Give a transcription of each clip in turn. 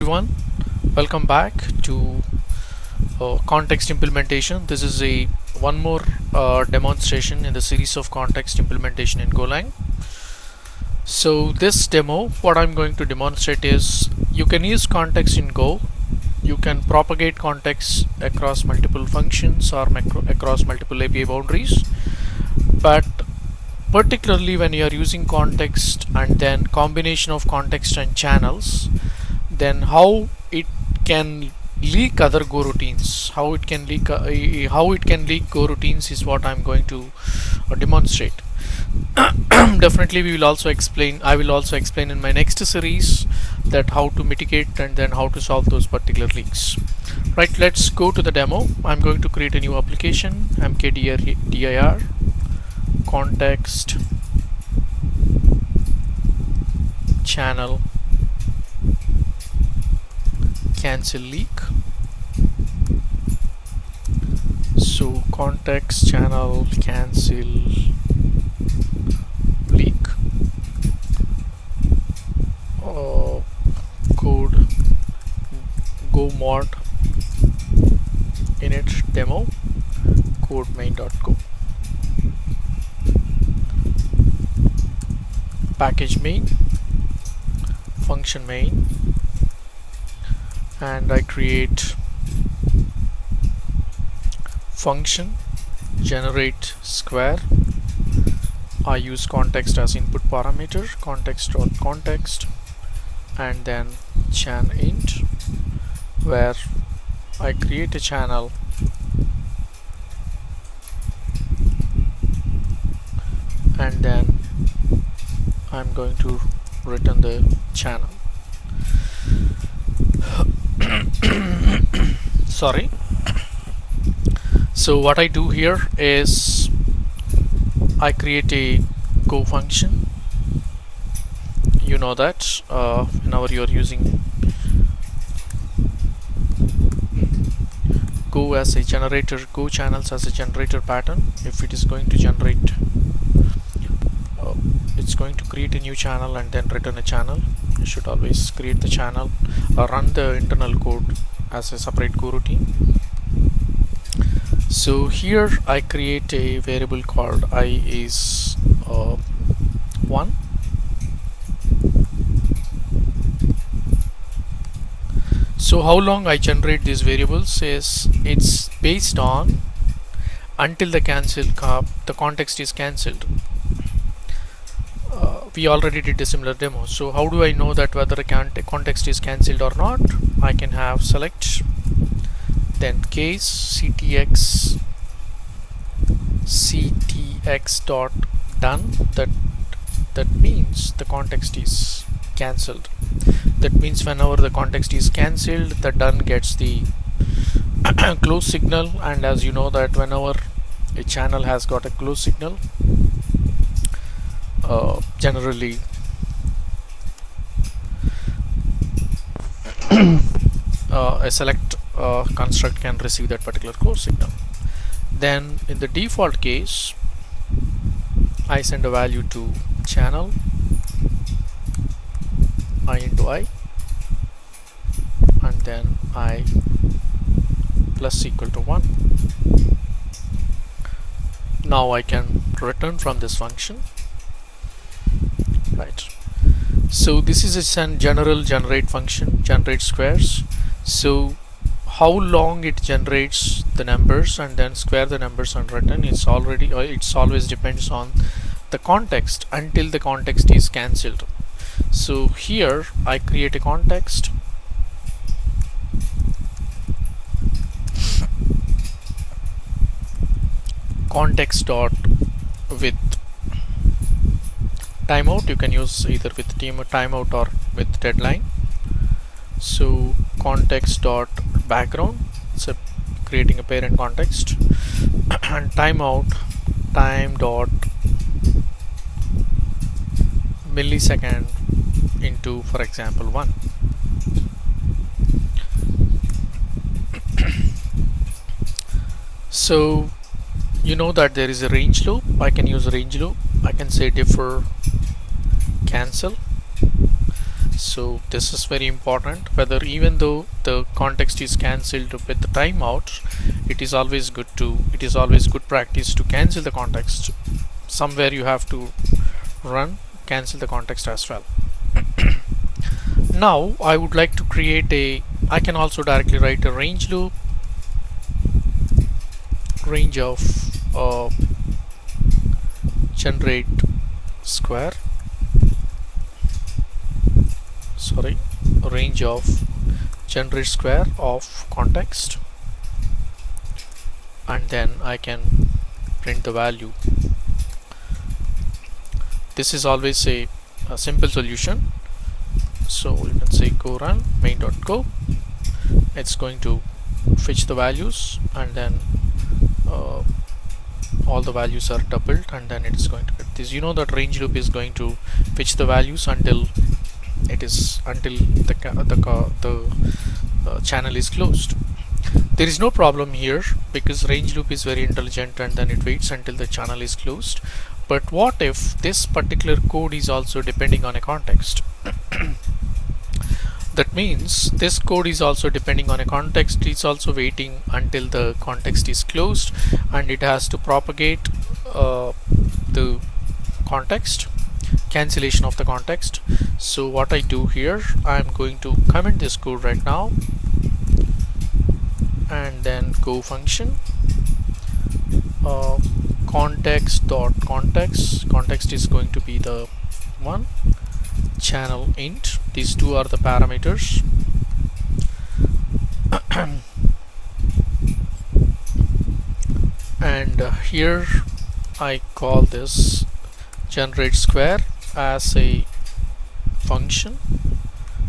Everyone, welcome back to context implementation. This is a one more demonstration in the series of context implementation in Golang. So this demo, what I'm going to demonstrate is you can use context in Go. You can propagate context across multiple functions or across multiple API boundaries, but particularly when you are using context and then combination of context and channels, then how it can leak other go routines, how it can leak go routines is what I'm going to demonstrate. Definitely we will also explain I will also explain in my next series that how to mitigate and then how to solve those particular leaks. Right, let's go to the demo. I'm going to create a new application, mkdir context channel cancel leak. So context channel cancel leak code go mod init demo code main.go package main function main, and I create function generate square. I use context as input parameter, context.context, and then chan int, where I create a channel and then I'm going to return the channel. Sorry. So what I do here is I create a go function. You know that whenever you're using go as a generator, go channels as a generator pattern, if it is going to generate it's going to create a new channel and then return a channel. You should always create the channel or run the internal code as a separate go routine. So here I create a variable called I is 1. So how long I generate these variables is it's based on until the context is cancelled. We already did a similar demo. So how do I know that whether a context is cancelled or not? I can have select, then case ctx dot done. That means the context is cancelled. That means whenever the context is cancelled, the done gets the close signal, and as you know that whenever a channel has got a close signal, generally a select construct can receive that particular close signal. Then in the default case, I send a value to channel I into I, and then I plus equal to 1. Now I can return from this function. Right. So this is a general generate function, generate squares. So how long it generates the numbers and then square the numbers and return, it's always depends on the context until the context is cancelled. So here I create a context dot with timeout. You can use either with timeout or with deadline. So context dot background, so creating a parent context, and timeout time dot millisecond into, for example, 1. So you know that there is a range loop. I can use range loop. I can say defer cancel. So this is very important, whether even though the context is cancelled with the timeout, it is always good practice to cancel the context. Somewhere you have to run cancel the context as well. Now I would like to create I can also directly write a range loop, range of generate square, sorry, range of generate square of context, and then I can print the value. This is always a simple solution. So you can say go run main.go. It's going to fetch the values, and then all the values are doubled, and then it is going to get this. You know that range loop is going to fetch the values until the channel is closed. There is no problem here because range loop is very intelligent, and then it waits until the channel is closed. But what if this particular code is also depending on a context? That means this code is also depending on a context. It's also waiting until the context is closed, and it has to propagate the context, cancellation of the context. So what I do here, I'm going to comment this code right now, and then go function context is going to be the one, channel int. These two are the parameters. And here I call this generate square as a function.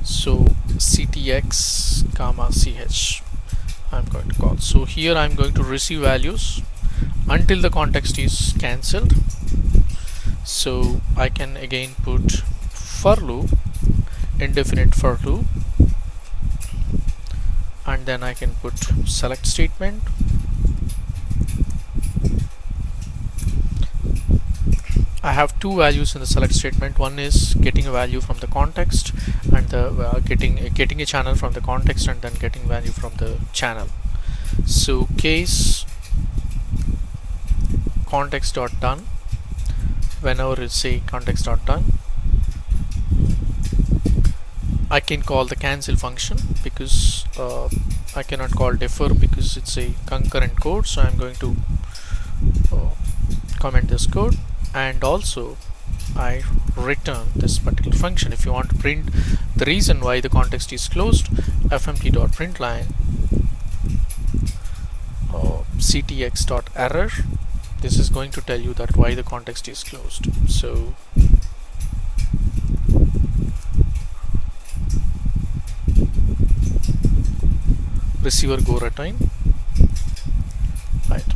So ctx comma ch I'm going to call. So here I'm going to receive values until the context is cancelled. So I can again put for loop, indefinite for loop, and then I can put select statement. I have two values in the select statement. One is getting a value from the context, and the getting a channel from the context, and then getting value from the channel. So case context dot done. Whenever it say context dot done, I can call the cancel function because I cannot call defer because it's a concurrent code. So I'm going to comment this code, and also I return this particular function. If you want to print the reason why the context is closed, fmt.println ctx.error. This is going to tell you that why the context is closed. So receiver goroutine, right?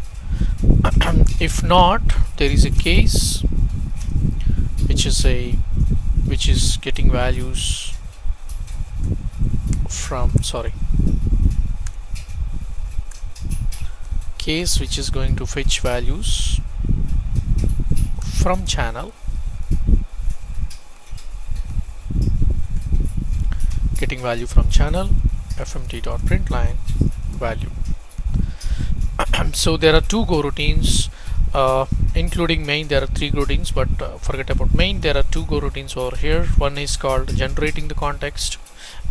If not, there is a case which is getting values from case which is going to fetch values from channel, getting value from channel, fmt.println value. So there are two goroutines, including main. There are three goroutines, but forget about main. There are two goroutines over here. One is called generating the context,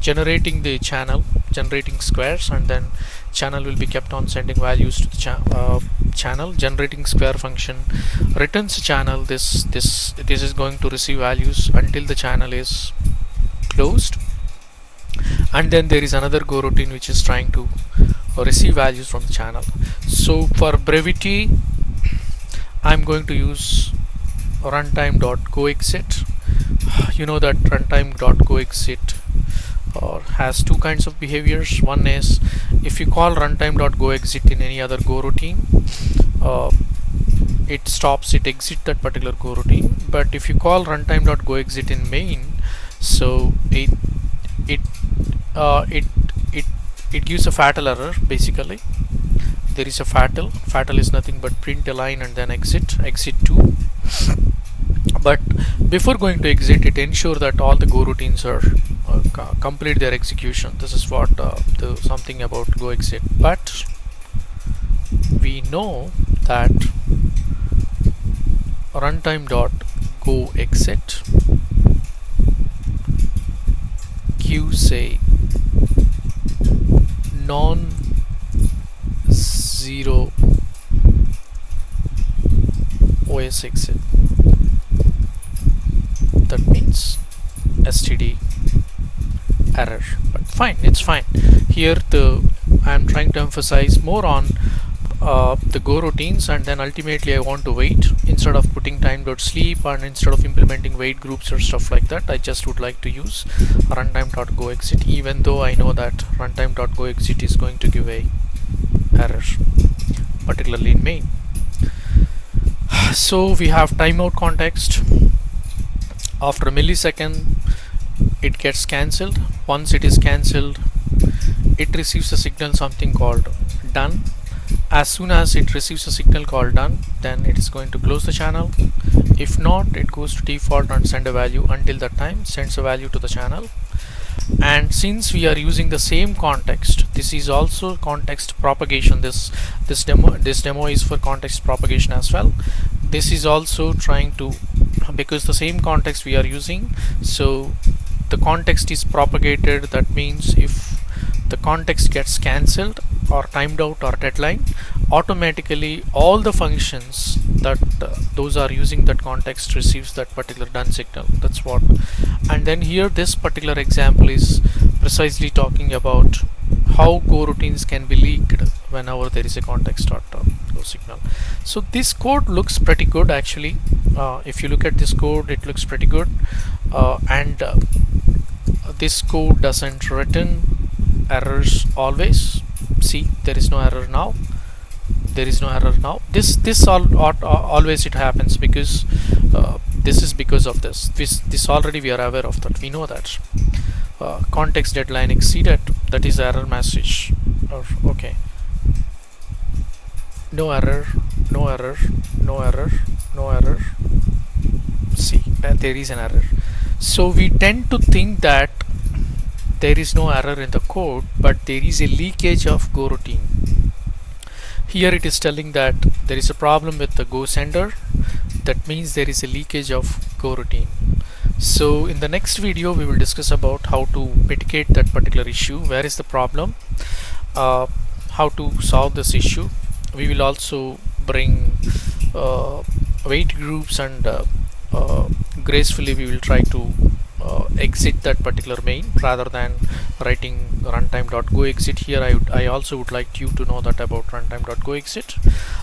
generating the channel, generating squares, and then channel will be kept on sending values to the channel. Generating square function returns channel. This is going to receive values until the channel is closed. And then there is another goroutine which is trying to receive values from the channel. So for brevity, I'm going to use runtime.goexit. You know that runtime.goexit has two kinds of behaviors. One is if you call runtime.goexit in any other goroutine, it exit that particular goroutine. But if you call runtime.goexit in main, so it gives a fatal error. Basically there is a fatal is nothing but print a line and then exit 2. But before going to exit it, ensure that all the go routines are complete their execution. This is what the something about go exit. But we know that runtime dot go exit gives a non zero OS exit. That means std error. But fine, it's fine. Here I'm trying to emphasize more on the go routines, and then ultimately I want to wait instead of putting time.sleep, and instead of implementing wait groups or stuff like that, I just would like to use runtime.goexit, even though I know that runtime.goexit is going to give a error, particularly in main. So we have timeout context. After a millisecond it gets cancelled. Once it is cancelled, it receives a signal something called done. As soon as it receives a signal called done, then it is going to close the channel. If not, it goes to default and send a value. Until that time, sends a value to the channel. And since we are using the same context, this is also context propagation. This demo is for context propagation as well. This is also trying to, because the same context we are using, so the context is propagated. That means if the context gets cancelled or timed out or deadline, automatically all the functions that those are using that context receives that particular done signal. That's what. And then here this particular example is precisely talking about how go routines can be leaked whenever there is a context dot go signal. So this code looks pretty good actually. If you look at this code, it looks pretty good, and this code doesn't return errors always. See, there is no error now. There is no error now. This always it happens because this is because of this already we are aware of that. We know that context deadline exceeded, that is the error message. Okay, no error, no error, no error, no error. See, there is an error. So we tend to think that there is no error in the code, but there is a leakage of go routine. Here it is telling that there is a problem with the go sender. That means there is a leakage of go routine. So in the next video we will discuss about how to mitigate that particular issue. Where is the problem? How to solve this issue. We will also bring wait groups, and gracefully we will try to exit that particular main rather than writing runtime.goexit. Here I also would like you to know that about runtime.goexit.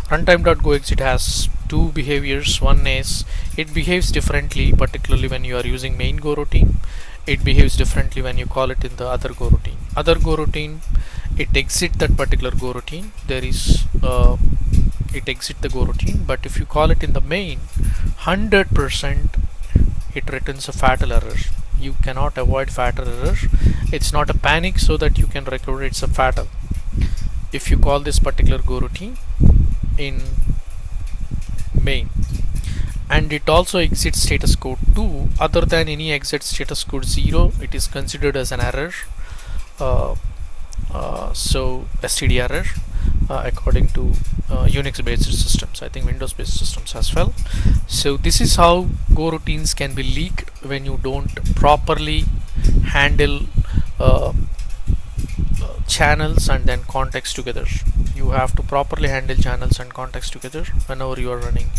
Runtime.goexit has two behaviors. One is it behaves differently, particularly when you are using main go routine. It behaves differently when you call it in the other go routine. Other go routine, it exit that particular go routine. There is it exit the go routine, but if you call it in the main, 100% it returns a fatal error. You cannot avoid fatal error. It's not a panic so that you can record, it's a fatal. If you call this particular go routine in main, and it also exits status code 2, other than any exit status code 0, it is considered as an error. So std error according to Unix based systems, I think Windows based systems as well. So this is how go routines can be leaked when you don't properly handle channels and then context together. You have to properly handle channels and context together whenever you are running.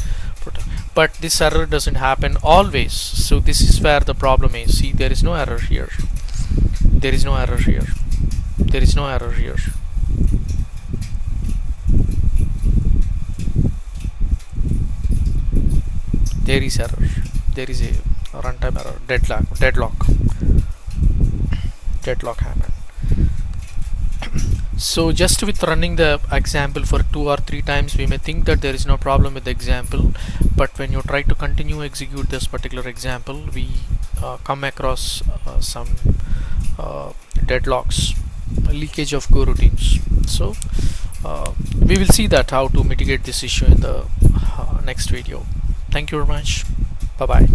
But this error doesn't happen always, so this is where the problem is. See, there is no error here, there is no error here, there is no error here. There is error, there is a runtime error, deadlock happened. So just with running the example for 2 or 3 times, we may think that there is no problem with the example, but when you try to continue execute this particular example, we come across some deadlocks, leakage of go routines. So we will see that how to mitigate this issue in the next video. Thank you very much. Bye bye.